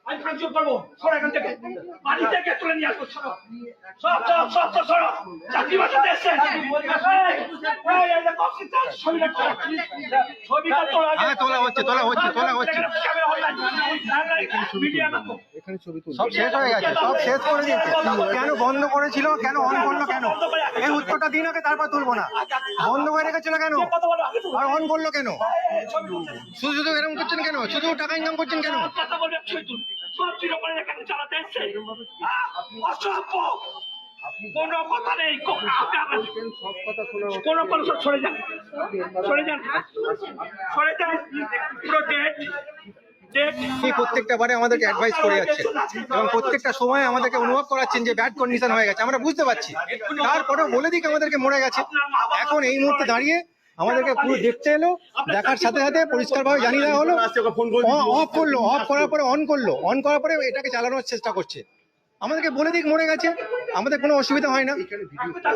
আমি ভাঙচুর করবো, সরো এখান থেকে, বাড়ি থেকে তুলে নিয়ে আসবো, সরো, সব সব সব সব সরো, চাকরি বাসাতে এসছে, তোলা হচ্ছে সব শেষ হয়ে গেছে, সব শেষ করে দিয়েছে। কেন বন্ধ করেছিল, কেন অন করলো কেন, এই উত্তরটা দিন আগে, তারপর তুলবো না। বন্ধ করে রেখেছিল কেন আর অন করলো কেন? শুধু শুধু এরকম করছেন কেন? শুধু টাকা ইনকাম করছেন কেন? কোনো কথা নেই, কোনো কথা, সরে যান, সরে যান, সরে যান। পুরো প্রত্যেকটা বারে আমাদেরকে অ্যাডভাইস করে যাচ্ছে এবং প্রত্যেকটা সময় আমাদেরকে অনুভব করাচ্ছেন যে ব্যাড কন্ডিশন হয়ে গেছে, আমরা বুঝতে পারছি। তারপরেও বলে দিক আমাদেরকে মরে গেছে। এখন এই মুহূর্তে দাঁড়িয়ে আমাদেরকে পুরো দেখতে এলো, দেখার সাথে সাথে পরিষ্কারভাবে জানিয়ে দেওয়া হলো, অফ করলো, অফ করার পরে অন করলো, অন করার পরে এটাকে চালানোর চেষ্টা করছে। আমাদেরকে বলে দিক মরে গেছে, আমাদের কোনো অসুবিধা হয় না।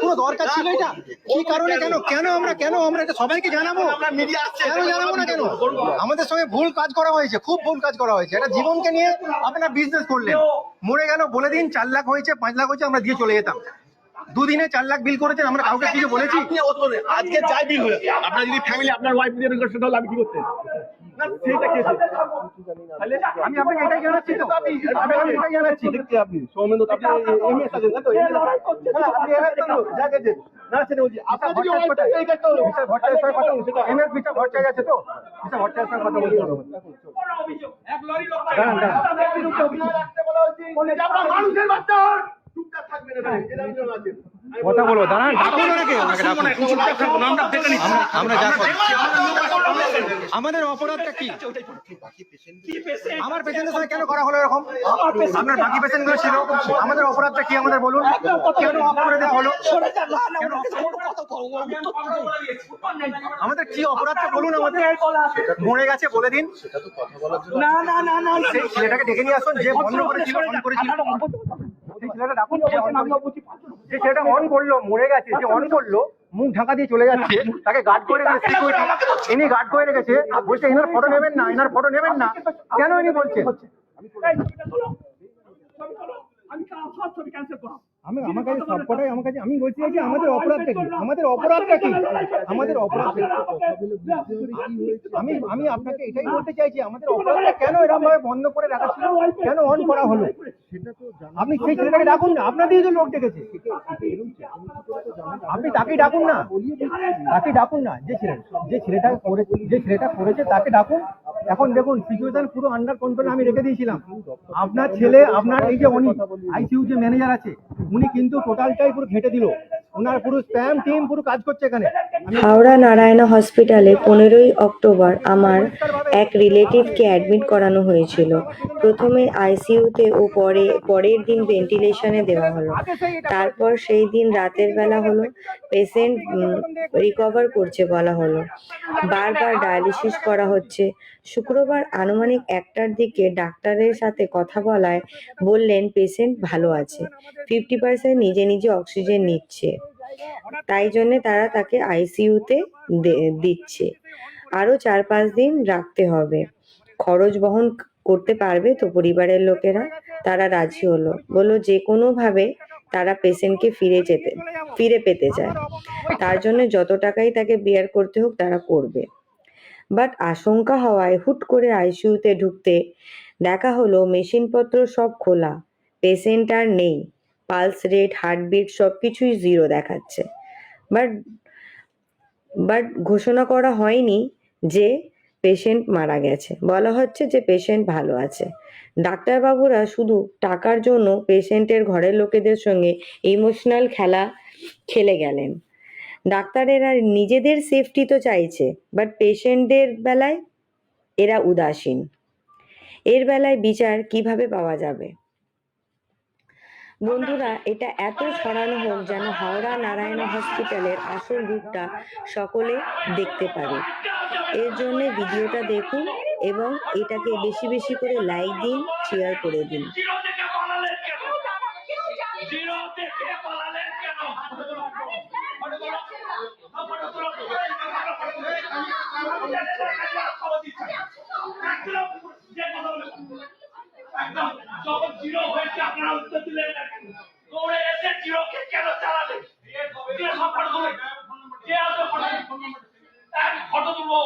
কোনো দরকার ছিল এটা? কি কারণে, কেন আমরা এটা সবাইকে জানাবো? কেন জানাবো না? কেন আমাদের সঙ্গে ভুল কাজ করা হয়েছে, খুব ভুল কাজ করা হয়েছে। এটা জীবনকে নিয়ে আপনারা বিজনেস করলেন, মরে গেল বলে দিন 4 লাখ হয়েছে, 5 লাখ হয়েছে, আমরা দিয়ে চলে যেতাম। দুদিনে 4 লাখ বিল করেছেন, আমরা কাউকে কিছু বলেছি? আজকে যাই বিল হয়ে আপনার যদি ফ্যামিলি আপনার ওয়াইফ দিয়ে রিকোয়েস্ট হলে আমি কি করতেন? আমি আপনাকে এটাই জানাচ্ছি, তো আমি এটাই জানাচ্ছি। দেখছি আপনি সৌমেন্দ্র আপনি এমএস আছেন না তো, আপনি এমএস তো জায়গাতে না ছেড়ে বলছি আপনার যদি এই কাজটা হলো মিস্টার ভট্টাচার্যের সঙ্গে কথা বলছি, এমএস মিস্টার ভট্টাচার্য আছে তো, মিস্টার ভট্টাচার্যের সঙ্গে কথা বলছি। দাঁড়ান মানুষের বাচ্চা চুপচাপ থাকবেন, কথা বলবো, দাঁড়ান, ডাকুন ওনাকে, আমরা যা করি। আমাদের অপরাধটা কি? আমার পেশেন্টের সঙ্গে কেন করা হলো এরকম? আপনার বাকি পেশেন্ট গুলো ছিল, আমাদের অপরাধটা কি আমাদের বলুন? কেন অফ করে দেওয়া হলো? আমাদের কি অপরাধটা বলুন আমাদের? মরে গেছে বলে দিন। না না না না, সেই ছেলেটাকে ডেকে নিয়ে আসুন, যে বন্ধ করেছিল, অন করেছিল। সেই ছেলেটা ডাকুন, যে ছেলেটা অন করলো, মরে গেছে, যে অন করলো, মুখ ঢাকা দিয়ে চলে যাচ্ছে, তাকে গার্ড করে রেখেছে সিকিউরিটি, ইনি গার্ড করে রেখেছে, বলছে এনার ফটো নেবেন না, এনার ফটো নেবেন না। কেন ইনি বলছেন? আমার কাছে সবকটাই, আমার কাছে, আমি বলছি যে আমাদের অপরাধটা কি, আমাদের অপরাধটা কি, আমাদের অপরাধ। আমি আপনাকে এটাই বলতে চাইছি, আমাদের অপরাধটা কেন এরকম ভাবে বন্ধ করে রাখা ছিল, কেন অন করা হলো? আপনি সেই ছেলেটাকে ডাকুন না, আপনাদের যে লোক ডেকেছে, আপনি তাকে ডাকুন না, তাকে ডাকুন না, যে ছেলেটা করেছে তাকে ডাকুন। এখন দেখুন সিচুয়েশন পুরো আন্ডার কন্ট্রোলে আমি রেখে দিয়েছিলাম। আপনার ছেলে, আপনার এই যে উনি আইসিইউ যে ম্যানেজার আছে, উনি কিন্তু টোটালটাই পুরো ঘেটে দিল, ওনার পুরো স্প্যাম টিম পুরো কাজ করছে এখানে। হাওড়া নারায়ণা হসপিটালে 15ই অক্টোবর আমার এক রিলেটিভকে অ্যাডমিট করানো হয়েছিল। প্রথমে আইসিইউতে ও পরের দিন ভেন্টিলেশনে দেওয়া হলো। তারপর সেই দিন রাতের বেলা হলো পেশেন্ট রিকভার করছে বলা হলো, বারবার ডায়ালিসিস করা হচ্ছে। শুক্রবার আনুমানিক 1টার দিকে ডাক্তারের সাথে কথা বলায় বললেন পেশেন্ট ভালো আছে, 50% নিজে নিজে অক্সিজেন নিচ্ছে, তাই জন্যে তারা তাকে আইসিইউতে দিচ্ছে, আরও 4-5 দিন রাখতে হবে। খরচ বহন করতে পারবে তো পরিবারের লোকেরা? তারা রাজি হলো, বললো যে কোনোভাবে তারা পেশেন্টকে ফিরে পেতে চায়, তার জন্য যত টাকাই তাকে বিয়ার করতে হোক তারা করবে। বাট আশঙ্কা হওয়ায় হুট করে আইসিইউতে ঢুকতে দেখা হলো মেশিনপত্র সব খোলা, পেশেন্ট আর নেই, পালস রেট, হার্টবিট সবকিছুই 0 দেখাচ্ছে। বাট ঘোষণা করা হয়নি যে পেশেন্ট মারা গেছে, বলা হচ্ছে যে পেশেন্ট ভালো আছে। ডাক্তারবাবুরা শুধু টাকার জন্য পেশেন্টের ঘরের লোকেদের সঙ্গে ইমোশনাল খেলা খেলে গেলেন। ডাক্তারেরা নিজেদের সেফটি তো চাইছে, বাট পেশেন্টদের বেলায় এরা উদাসীন। এর বেলায় বিচার কিভাবে পাওয়া যাবে? বন্ধুরা, এটা এত ছড়ানো হোক যেন হাওড়া নারায়ণা হসপিটালের আসল রূপটা সকলে দেখতে পারে। এর জন্য ভিডিওটা দেখুন এবং এটাকে বেশি বেশি করে লাইক দিন, শেয়ার করে দিন। খবর দিচ্ছেন একদম যে কথা বলে একদম যখন জিরো হয়েছে আপনারা উত্তর দিলেন না কেন? দৌড়ে এসে জিরোকে কেন চালালেন? যে সব ফটো তুলে যে আসবে ফটো তুলবো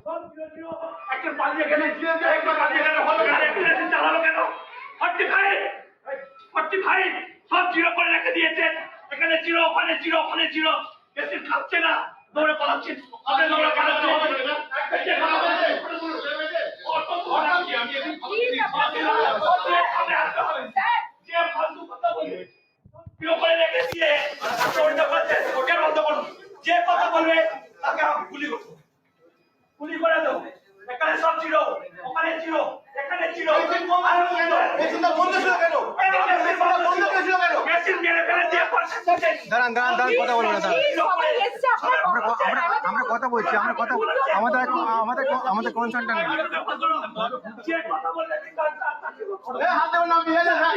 সব জিরো জিরো একটা পালিয়ে গেলে একটা পালিয়ে গেলে হলো কেন? একটা চালালো কেন? 45 সব জিরো করে রেখে দিয়েছেন। এখানে জিরো ওখানে জিরো ওখানে জিরো বেশি খাচ্ছে না দৌড়ে পালাচ্ছেন। আপনি দৌড়ে পালাচ্ছেন যে ফালতু কথা বলবে জিরো করে রেখে দিয়ে আপনি ওটা করছেন ওটার বন্ধ করুন। যে কথা বলবে তাকে গুলি করবো গুলি করে দেবো। এখানে সব জিরো ওখানে জিরো এখানে জিরো মেশিনটা বন্ধ ছিল কেন? বন্ধ করেছিল কেন? মেশিন মেরে ফেলে দিয়ে দাঁড়ান কথা বলবো না, আমরা কথা বলছি, আমাদের কনসার্নটা নেই। যে কথা বললে হাত দেবেন না, আপনি হেলে হাত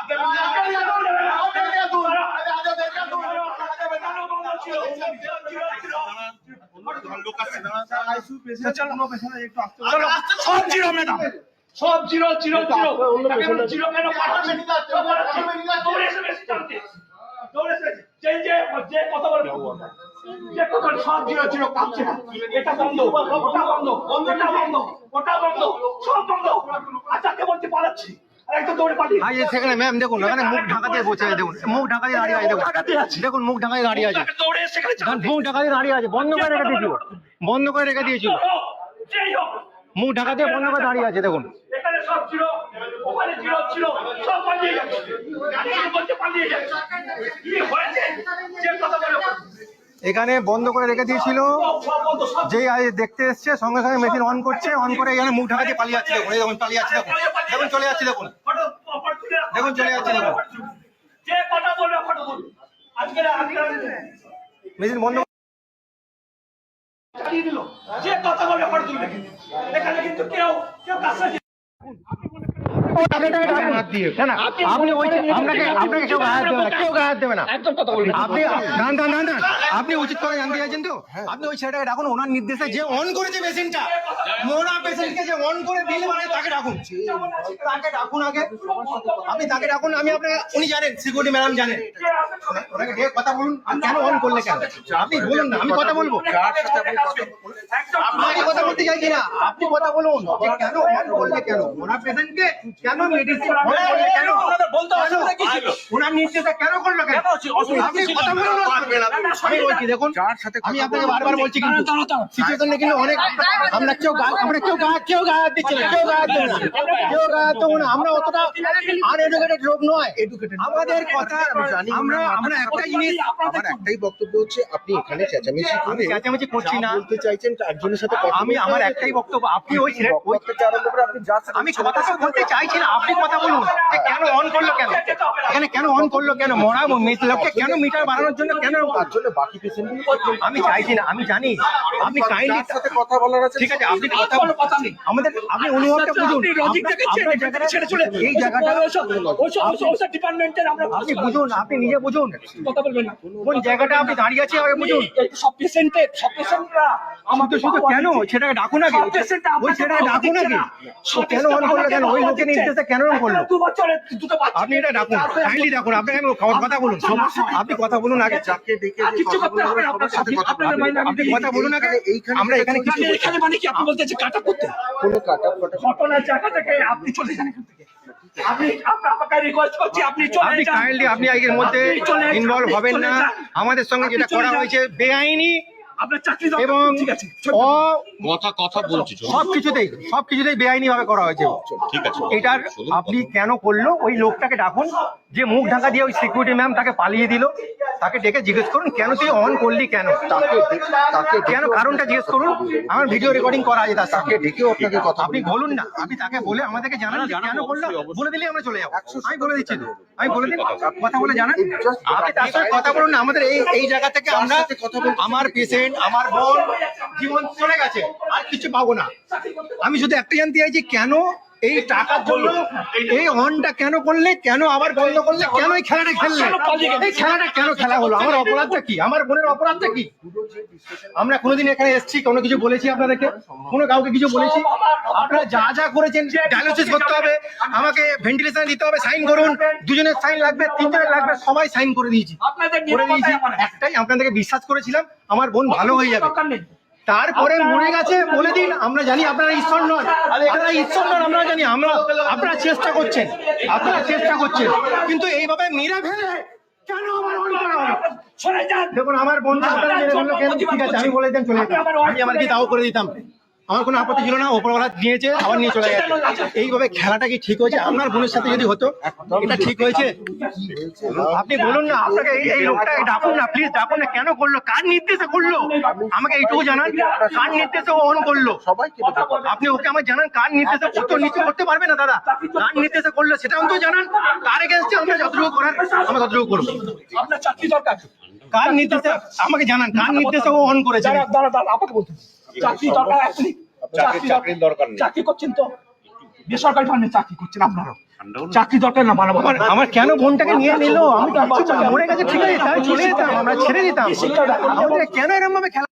দেবেন না। সব জিরো ম্যাডাম সব জিরো জিরো জিরো জিরো কেন পাঠাচ্ছেন? দৌড়ে এসে বেশি টানতে দৌড়ে এসে যে কথা বলবে যে কথা সব জিরো জিরো কাঁপছে না। এটা বন্ধ ওটা বন্ধ ওটা বন্ধ ওটা বন্ধ সব বন্ধ। আচ্ছা বলতে পালাচ্ছি একদম দৌড়ে পালিয়ে সেখানে ম্যাম দেখুন, ওখানে মুখ ঢাকা দিয়ে বসে আছে, দেখুন মুখ ঢাকা দিয়ে দাঁড়িয়ে আছে, দেখুন মুখ ঢাকা দিয়ে দাঁড়িয়ে আছে, দৌড়ে সেখানে মুখ ঢাকা দিয়ে দাঁড়িয়ে আছে, বন্ধ করে রেখে দিয়েছিল, যেই হোক মুখ ঢাকা দিয়ে বন্ধ করে দাঁড়িয়ে আছে। দেখুন এখানে সব ছিল ওখানে জিরো ছিল সব পালিয়ে যাচ্ছে বলতে পালিয়ে যাচ্ছে কি হয়েছে যে কথা বলে এখানে বন্ধ করে রেখে দিয়েছিল, যেই দেখতে এসছে সঙ্গে সঙ্গে মেশিন অন করছে, অন করে এখানে মুখ ঢাকা দিয়ে পালিয়ে যাচ্ছে। দেখুন এই দেখুন পালিয়ে যাচ্ছে, দেখুন চলে যাচ্ছে, দেখুন দেখুন চলে যাচ্ছে, দেখুন যে কথা বলবে ফটো তুলুন। আজকে মেশিন বন্ধ চালিয়ে দিল যে কথা বলবে ফটো তুলবে। এখানে কিন্তু কেউ কাছে আপনি আপনাকে কেউ গায়ে দেবে না, একদম কথা বলবেন। আপনি আপনি উচিত করে জানতে চাইছেন তো? আপনি ওই ছেলেটাকে ডাকুন, ওনার নির্দেশে যে অন করেছে মেশিনটা, ওনার পেশেন্টকে যে অন করে দিলে মানে তাকে ডাকুন, তাকে ডাকুন আগে, আপনি তাকে ডাকুন। আমি আপনাকে উনি জানেন, সিকিউরিটি ম্যাডাম জানেন, ওনাকে ডেকে কথা বলুন কেন অন করলে কেন, আপনি বলুন না, আমি কথা বলবো। আমি কথা বলতে চাইছি না, আপনি কথা বলুন যে কেন অন করলে কেন, ওনার পেশেন্টকে কেন মেডিসিন অন করলে কেন, ওনার নির্দেশে কেন করলো কেন, আপনি কথা বলুন। আমি বলছি দেখুন, আমি আপনাকে বারবার বলছি কিন্তু সিচুয়েশনে কিন্তু অনেক আমরা কেউ গায়ে দিচ্ছি না, কেউ গায়ে দেবে না, কেউ গায়ে দেবো না। আমরা অতটা আনএডুকেটেড লোক নয়, আমাদের কথা আমরা একটা জিনিস, আমার একটাই বক্তব্য হচ্ছে আপনি এখানে চেঁচামেচি আমি করে চেঁচামেচি করছি না, বলতে চাইছেন একজনের সাথে কথা আমি বলতে আমার হবে। একটাই বক্তব্য, আপনি ওই ছেলে ওই থেকে আরম্ভ করে আপনি যা আমি কথা তো বলতে চাইছি না, আপনি কথা বলুন যে কেন অন করলো কেন, এখানে কেন অন করলো কেন, মরা লোককে কেন মিটার বাড়ানোর জন্য কেন, তার জন্য বাকি পেশেন্টগুলো আমি চাইছি না, আমি জানি আপনি কাইন্ডলি যার সাথে কথা বলার আছে ঠিক আছে, আপনি কথা নেই আমাদের, আপনি অনুভবটা বুঝুন, ছেড়ে চলে এই জায়গাটা ডিপার্টমেন্টের আমরা আপনি বুঝুন, আপনি নিজে বুঝুন কথা বলবেন না। কোন জায়গাটা আপনি দাঁড়িয়ে আছেন আগে বুঝুন। সব পেশেন্টরা আমাকে শুধু কেন সেটাকে ডাকুন আগে, ওই সেটাকে ডাকুন আগে, ও কেন অন করলো কেন, ওই লোকের নির্দেশে কেন অন করলো, 2 বছরে দুটো বাচ্চা আপনি এটা ডাকুন, কাইন্ডলি ডাকুন, আপনাকে কথা বলুন, আপনি কথা বলুন আগে, যাকে ডেকে যে কিছু কথা করতে বলবে হবে সবার সাথে কথা আপনার বলবেন। আপনি কথা বলুন আগে, আমরা এখানে কিছু এখানে মানে কি আপনি বলতে চাচ্ছেন কাটা করতে কোনো কাটা ফাটা ঘটনার জায়গা থেকে আপনি চলে যান এখান থেকে। আপনি আপনাকে রিকোয়েস্ট করছি আপনি চলে আপনি যান। কাইন্ডলি আপনি এর মধ্যে আপনি চলে যান, ইনভলভ আপনি হবেন চলে না, যান। আমাদের সঙ্গে যেটা আপনি চলে করা যান। হয়েছে বেআইনি আপনার চাকরি দরকার, এবং ঠিক আছে সবকিছুতেই বেআইনি ভাবে করা হয়েছে। ঠিক আছে, এটার আপনি কেন করলো, ওই লোকটাকে ডাকুন, যে মুখ ঢাকা দিয়ে ওই সিকিউরিটি ম্যাম তাকে পালিয়ে দিল, তাকে ডেকে জিজ্ঞেস করুন কেন তুই অন করলি কেন, তাকে কেন কারণটা জিজ্ঞেস করুন, আমার ভিডিও রেকর্ডিং করা আছে তার সাথে, ডেকেও আপনাকে কথা আপনি বলুন না, আপনি তাকে বলে আমাদেরকে জানান যে কেন করলো, বলে দিলে আমরা চলে যাবো, আমি বলে দিচ্ছি তো, আমি বলে দিন, কথা বলে জানান, আপনি তার সাথে কথা বলুন না, আমাদের এই জায়গা থেকে আমরা আমার পেশেন্ট আমার বোন জীবন চলে গেছে, আর কিছু পাবো না। আমি শুধু একটা জানতে চাইছি কেন এই টাকার জন্য এই অনটা কেন করলে, কেন আবার বন্ধ করলে, কেন এই খেলাটা খেললে, এই খেলাটা কেন খেলা হলো? আমার অপরাধটা কি? আমার বোনের অপরাধটা কি? আমরা কোনোদিন এখানে এসেছি, কোনো কিছু বলেছি আপনাদেরকে? কোনো কাউকে কিছু বলেছি? আপনারা যা যা করেছেন, ডায়ালিসিস করতে হবে, আমাকে ভেন্টিলেশন দিতে হবে, সাইন করুন, দুজনের সাইন লাগবে, তিনজনের লাগবে, সবাই সাইন করে দিয়েছি। একটাই আপনাদেরকে বিশ্বাস করেছিলাম আমার বোন ভালো হয়ে যাবে, তারপরে মরে গেছে বলে দিন। আমরা জানি আপনারা ঈশ্বর নন, আপনারা ঈশ্বর নন, আমরা জানি। আপনারা চেষ্টা করছেন, কিন্তু এইভাবে মেরে ফেলে কেন আমার অন করা হলো? দেখুন আমার বোনকে আপনারা মেরে ফেললো কেন? ঠিক আছে, আমি বলে দিতাম চলে যেতাম, আমি আমার কি তাও করে দিতাম, আমার কোনো আপত্তি ছিল না। ওপরওয়ালা নিয়েছে, আবার নিয়ে চলে গেছে। এইভাবে খেলাটা কি ঠিক হয়েছে? আপনার বোনের সাথে যদি হতো, এটা ঠিক হয়েছে? আপনি বলুন না, আপনাকে এই লোকটা ডাকুন না, প্লিজ ডাকুন না। কেন করলো? কার নির্দেশে করলো? আমাকে এইটুকু জানান, কার নির্দেশে অন করলো? আপনি ওকে আমার জানান, কার নির্দেশে? ও তো নিচে করতে পারবে না দাদা, কার নির্দেশে করলো সেটা অন্তত জানান। কার এগেন্সটে আমরা যতটুকু করার আমরা ততটুকু করবো। আপনার চাকরি দরকার, কার নির্দেশে আমাকে জানান, কার নির্দেশে ও অন করেছে? দাঁড়া আপাতত বলতে চাকরি দরকার। আপনি চাকরির দরকার নেই, চাকরি করছেন তো বেসরকারি ফার্মে চাকরি করছেন, আপনারও চাকরি দরকার না। মানব আমার কেন বোনটাকে নিয়ে নিল? আমি তো মরে গেছে, ঠিক আছে, তাহলে চলে যেতাম, আমরা ছেড়ে দিতাম। আমাদের কেন এরকম ভাবে খেলা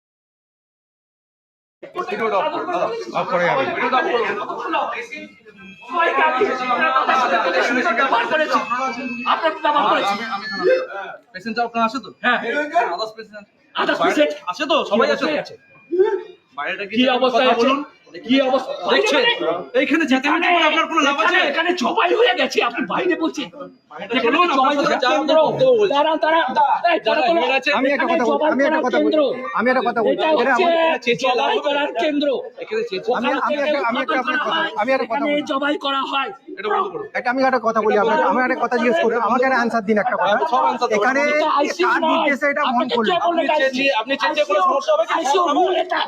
করে যাবে? কি অবস্থায় বলুন, কি অবস্থা দেখছেন? এইখানে চেঁচামেচি করে আপনার কোনো লাভ আছে? এখানে জবাই হয়ে গেছে, আপনি বাইরে বলছেন। আমি একটা কথা বলি, আমি একটা কথা বলি, জবাই করা হয়। আমি একটা কথা বলি আপনাকে, আমি একটা কথা জিজ্ঞেস করি, আমাকে একটা আনসার দিন একটা কথা। এখানে কার নির্দেশে এটা বন্ধ করলো?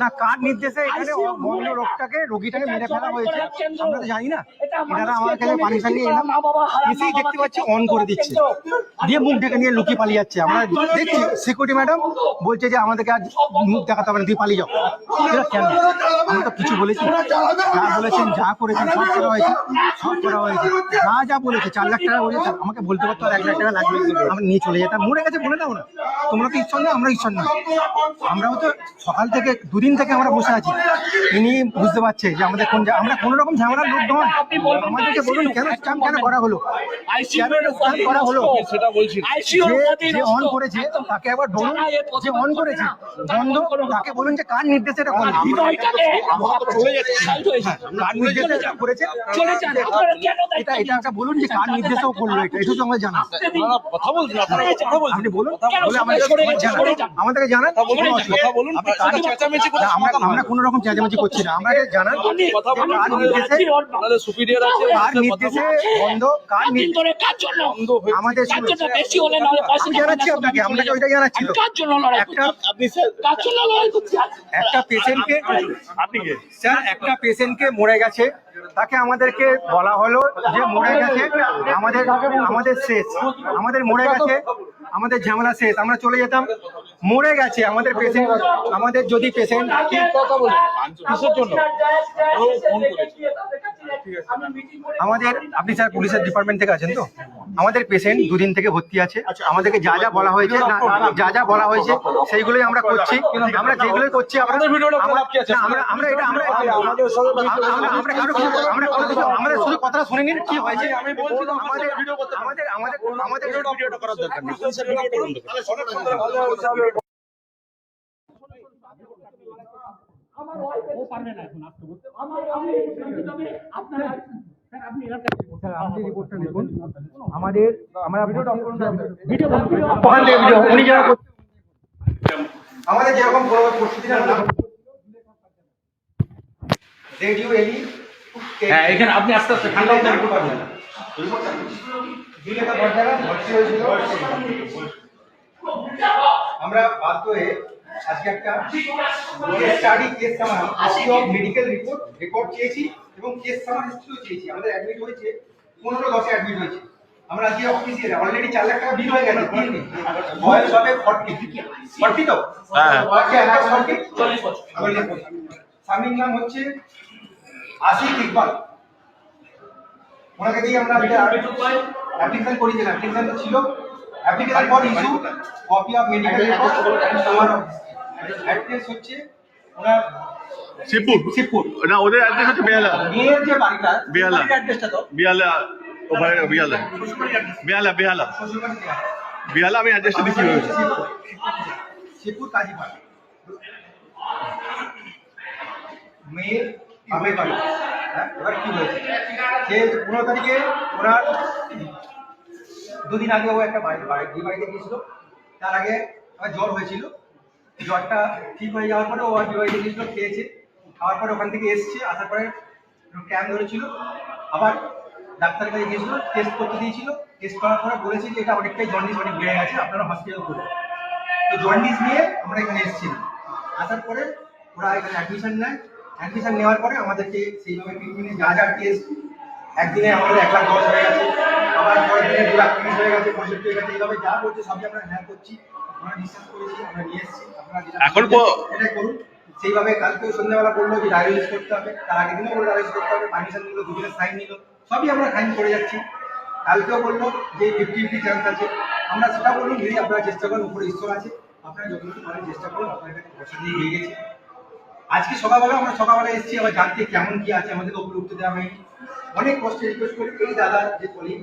না, কার নির্দেশে এখানে বন্ধ রোগীটাকে মেরে ফেলা হয়েছে? আমরা তো জানি না। এনারা আমার কাছে পারমিশন নিয়ে এলাম, এসেই দেখতে পাচ্ছি অন করে দিচ্ছে, দিয়ে মুখ ঢেকে নিয়ে লুকিয়ে পালিয়ে যাচ্ছে। আমরা দেখছি সিকিউরিটি ম্যাডাম বলছে যে আমাদেরকে আজ মুখ দেখাতে হবে না, দিয়ে পালিয়ে যাও। এটা কেন? আমি তো কিছু বলেছি? যা বলেছেন, যা করেছেন সব করা হয়েছে, সব করা হয়েছে। যা বলেছে 4 লাখ টাকা বলেছে, আমাকে বলতে পারতো আর 1 লাখ টাকা লাগবে, আমরা নিয়ে চলে যেতাম। মরে গেছে বলে দাও না, তোমরা তো ঈশ্বর না, আমরা ঈশ্বর না। আমরাও তো সকাল থেকে 2 দিন থেকে আমরা বসে আছি। ইনি বুঝতে পারছে যে আমাদের আমরা কোনো রকম ঝামেলার লোক নয়। আমাদেরকে বলুন কেন স্ক্যাম কেন করা হলো? করা হলো যে অন করেছে তাকে একবার বলুন, যে অন করেছে বন্ধ তাকে বলুন যে কার নির্দেশে এটা করলো। কার নির্দেশে করেছে এটা একটা বলুন যে কার নির্দেশেও করলো এটা, এটুকু আমরা জানা। আপনি বলুন, বলে আমাদেরকে জানান। আমরা কোনো রকম চেঁচামেচি করছি না, আমরা জানান কার নির্দেশে বন্ধ, কার নির্দেশে আমাদের জানাচ্ছি আপনাকে, আপনাকে ওইটা জানাচ্ছিল। একটা পেশেন্টকে, স্যার একটা পেশেন্টকে মরে গেছে, তাকে আমাদেরকে বলা হলো যে মরে গেছে, আমাদের শেষ, আমাদের মরে গেছে, আমাদের ঝামেলা শেষ, আমরা চলে যেতাম। মরে গেছে আমাদের পেশেন্ট, আমাদের যদি পেশেন্ট আমাদের, আপনি স্যার পুলিশের ডিপার্টমেন্ট থেকে আছেন তো? আমাদের পেশেন্ট 2 দিন থেকে ভর্তি আছে, আমাদেরকে যা যা বলা হয়েছে, যা বলা হয়েছে সেইগুলোই আমরা করছি। আমরা যেগুলোই করছি আমাদের শুধু কথা শুনে নিন কি হয়েছে। আমি বলছি আমাদের ভিডিওটা করার দরকার নেই। আমাদের যেরকম প্রস্তুতি এখানে আপনি আস্তে আস্তে ঠান্ডা আমরা বাধ্য হয়ে আজকে একটা মেডিকেল রেকর্ড চেয়েছি এবং কেস সামারি চেয়েছি। আমাদের অ্যাডমিট হয়েছে 15/10 অ্যাডমিট হয়েছে। আমরা আজকে অফিসিয়াল অলরেডি 4 লাখ টাকা বিল হয়ে গেছে। বয়স হবে 40 তো? হ্যাঁ, স্বামীর নাম হচ্ছে আসিফ ইকবাল। ওনাকে দিয়ে আমরা অ্যাপ্লিকেশন করেছিলাম, অ্যাপ্লিকেশন ছিল, application for issue copy of medical record আমার অ্যাড্রেস হচ্ছে ওনার শিবপুর না, ওদের অ্যাড্রেস হচ্ছে বেহালা। মেয়ের যে বাড়িটা বেহালা। অ্যাড্রেসটা তো বেহালা, ওখানে বেহালা বেহালা শ্বশুরবাড়ি দেওয়া। বেহালা। আমি অ্যাড্রেসটা দিচ্ছি। শিবপুর কাজীপাড়া মেয়ের বাপের বাড়ি। এবার কি হয়েছে, সে 15 তারিখে ওনার দুদিন আগে ও একটা বাড়িতে গিয়েছিল, তার আগে আমার জ্বর হয়েছিল, জ্বরটা ঠিক হয়ে যাওয়ার পরে ও বাড়িতে গিয়েছিল, খেয়েছে, খাওয়ার পরে ওখান থেকে এসছে, আসার পরে ক্যাম্প ধরেছিল, আবার ডাক্তারের কাছে গিয়েছিল, টেস্ট করতে দিয়েছিল, টেস্ট করার পরে বলেছে যে এটা অনেকটাই জন্ডিস অনেক বেড়ে গেছে, আপনারা হসপিটাল করুন। তো জন্ডিস নিয়ে আমরা এখানে এসেছিলাম, আসার পরে ওরা এখানে অ্যাডমিশন নেয়, অ্যাডমিশন নেওয়ার পরে আমাদেরকে সেইভাবে ট্রিটমেন্টে যা টেস্ট, একদিনে আমাদের 1,10,000 হয়ে গেছে, আবার পরের দিনে 2,30,000 হয়ে গেছে, 65 হয়ে গেছে, এইভাবে যা বলছে সবই আমরা হ্যাঁ করছি, আমরা বিশ্বাস করেছি, আমরা নিয়ে এসেছি, আপনারা যেটা এখন এটাই করুন। সেইভাবে কালকে সন্ধ্যাবেলা বললো যে ডায়ালিসিস করতে হবে, তার আগের দিনও বললো ডায়ালিসিস করতে হবে, পারমিশন নিল, দুজনের সাইন নিল, সবই আমরা সাইন করে যাচ্ছি। কালকেও বললো যে 50-50 চান্স আছে, আমরা সেটা বলুন, যদি আপনারা চেষ্টা করেন, উপরে ঈশ্বর আছে, আপনারা যতটুকু পারেন চেষ্টা করুন, আপনার কাছে পয়সা দিয়ে হয়ে গেছে। আজকে সকালবেলা এসেছি আবার জানতে কেমন কি আছে, আমাদেরকে উপরে উঠতে দেওয়া হয়নি, অনেক কষ্টে রিকোয়েস্ট করি, এই দাদা যে কলিগ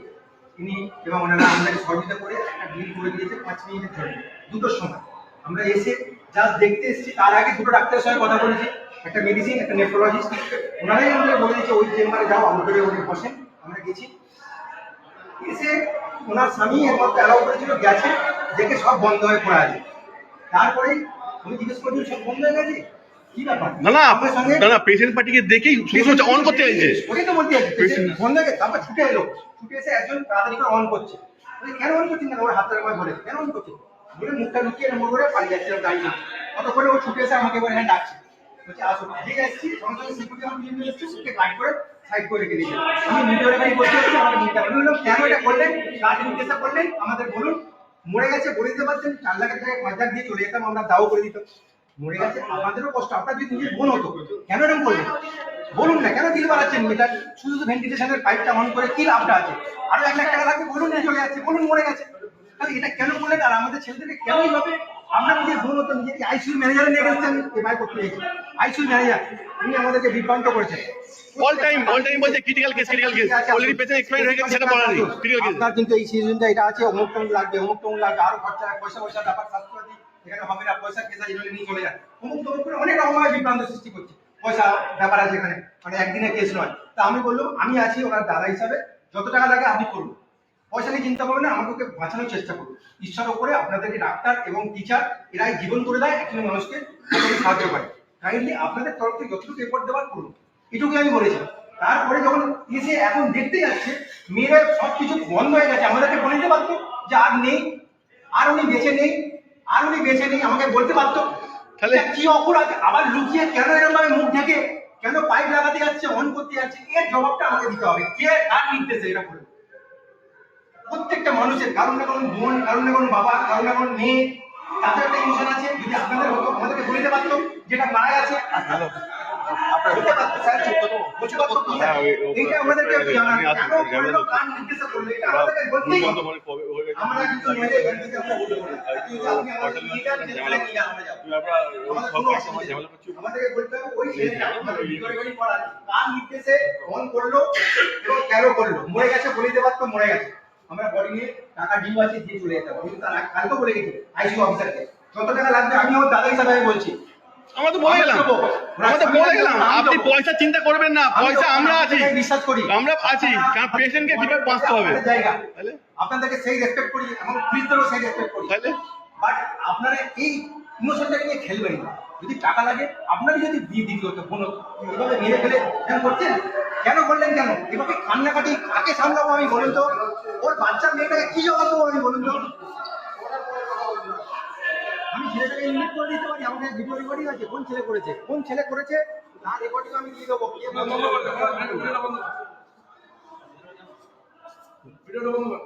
তিনি এবং ওনারা আমাদেরকে সহযোগিতা করে একটা বিল করে দিয়েছে 5 মিনিটের জন্য, 2টোর সময় আমরা এসে জাস্ট দেখতে এসেছি, তার আগে 2টো ডাক্তারের সঙ্গে কথা বলেছি, একটা মেডিসিন, একটা নেফ্রোলজিস্ট, ওনারাই আমাদের বলে দিয়েছে ওই চেম্বারে যাও, আউটডোরে ওখানে বসেন। আমরা গেছি, এসে ওনার স্বামী একমাত্র অ্যালাউ করেছিল, গেছে, দেখে সব বন্ধ হয়ে পড়ে আছে। তারপরেই আমি জিজ্ঞেস করছি সব বন্ধ হয়ে গেছে, কি ব্যাপার? না, পেশেন্ট পার্টিকে দেখেই অন করতে চাইছে। ওটাই তো বলতে চাইছি, পেশেন্ট বন্ধ হয়ে গেছে, তারপর ছুটে এলো, ছুটে এসে একজন তাড়াতাড়ি করে অন করছে, কেন অন করছেন, কেন ওর হাতটা আমার ধরে কেন অন করছে, বলে মুখটা লুকিয়ে মোড় করে পালিয়ে যাচ্ছিলাম দাঁড়িয়ে, ততক্ষণে ও ছুটে এসে আমাকে এবার হ্যাঁ ডাকছে, বলছে আসো, ঠিক আছে, সঙ্গে সঙ্গে সিকিউরিটি আমার নিয়ে এসেছে, ওকে গাইড করে সাইড করে রেখে দিয়েছে। আমি ভিডিওটা গাড়ি করতে হচ্ছে, আমাকে মুখটা আমি বললাম কেন এটা করলেন, কাজ নির্দেশটা করলেন, আমাদের বলুন, মরে গেছে বলে দিতে পারছেন, 4 লাখের টাকায় 5 লাখ দিয়ে চলে যেতাম, আমরা দাও করে দিতাম, মরে গেছে আপনাদেরও কষ্ট, আপনার যদি নিজের বোন হতো কেন এরকম করলেন, বলুন না, কেন দিল বাড়াচ্ছেন, এটা শুধু ভেন্টিলেশনের পাইপটা অন করে কি লাভটা আছে, আরো 1 লাখ টাকা লাগবে, বলুন চলে যাচ্ছে, বলুন মরে গেছে, তাহলে এটা কেন করলেন? আর আমাদের ছেলেদেরকে কেন এইভাবে, আমরা নিজের বোন হতো, নিজের আইসিইউ ম্যানেজারে নিয়ে গেছেন, এবার করতে গেছি, আইসিইউ ম্যানেজার উনি আমাদেরকে বিভ্রান্ত করেছেন, অল টাইম বলছে critical case, already patient expire হয়ে গেছে, সেটা বলা নেই, ক্রিটিক্যাল কেস। আপনার কিন্তু এই সিজনটা এটা আছে, অমুক টমুক লাগবে, আরো খরচা, পয়সা ব্যাপার স্বাস্থ্যসাথী এখানে হবে না, পয়সা কেসা এগুলো নিয়ে চলে যায়, অমুক টমুক করে অনেক রকম বিভ্রান্ত সৃষ্টি করছে, পয়সা ব্যাপার আছে এখানে, মানে একদিনের কেস নয়। তা আমি বললাম আমি আছি ওনার দাদা হিসাবে, যত টাকা লাগে আপনি করুন, পয়সা নিয়ে চিন্তা করবেন না, আমাকে ওকে বাঁচানোর চেষ্টা করুন, ঈশ্বর উপরে আপনাদেরকে ডাক্তার এবং টিচার এরাই জীবন করে দেয়, একজন মানুষকে সাহায্য করে, কাইন্ডলি আপনাদের তরফ থেকে যতটুকু এফোর্ট দেওয়ার করুন, এটুকুই আমি বলেছি। তারপরে যখন এসে এখন দেখতে যাচ্ছে মেয়েরা সবকিছু বন্ধ হয়ে গেছে, আমাদেরকে বলে দিতে পারতো যে আর নেই, আর উনি বেঁচে নেই, আমাকে বলতে পারতো, তাহলে কি অপরাধ, আবার লুকিয়ে কেন এরকম ভাবে মুখ ঢেকে কেন পাইপ লাগাতে যাচ্ছে, অন করতে যাচ্ছে, এর জবাবটা আমাকে দিতে হবে, কে কার নির্দেশে এটা করে। প্রত্যেকটা মানুষের কারণ না কারণ বোন, কারণ না কারণ বাবা, কারণ না কারণ মেয়ে, তাদের একটা ইমোশন আছে, যদি আপনাদের হতো আমাদেরকে বলতে পারতো যেটা মারা গেছে, বলতে পারতো স্যার, বলতে পারতো এইটা আমাদেরকে কার নির্দেশে করলো, এটা আমাদেরকে বলতেই হবে। আমরা কিন্তু মেয়েদের এখান থেকে আমরা বলতে পারি, আপনি আমাদের নিয়ে যান, আমরা যাবো, আমাদেরকে বলতে হবে ওই ছেলেটা আমাদের ভিতরে গাড়ি পড়া কার নির্দেশে ফোন করলো এবং কেন করলো, মরে গেছে বলে দিতে পারতো মরে গেছে, আমরা বডি নিয়ে টাকা ডিউ আছে দিয়ে চলে যেতাম, কিন্তু তার কালকে বলে গেছি আইসিইউ অফিসারকে যত টাকা লাগবে, আমি আমার দাদা হিসাবে আমি বলছি, আমাদের বলে গেলাম আপনি পয়সা চিন্তা করবেন না, পয়সা আমরা আছি, বিশ্বাস করি, আমরা আছি, কারণ পেশেন্টকে কিভাবে বাঁচতে হবে, জায়গা আপনাদেরকে সেই রেসপেক্ট করি এবং পুলিশদেরও সেই রেসপেক্ট করি, বাট আপনারা এই ইমোশনটা নিয়ে খেলবেন না, যদি টাকা লাগে আপনারই যদি দিয়ে দিতে হতো, বোন এভাবে মেরে ফেলে কেন করছেন, কেন করলেন, কেন এভাবে কান্নাকাটি কাকে সামলাবো আমি বলুন তো, ওর বাচ্চা মেয়েটাকে কি জবাব দেবো আমি বলুন তো, আমি ছেলেটাকে ইনভাইট করে দিতে পারি, আমাদের ভিডিও রেকর্ডিং আছে, কোন ছেলে করেছে তার রেকর্ডিং আমি দিয়ে দেবো, ভিডিওটা বন্ধ কর।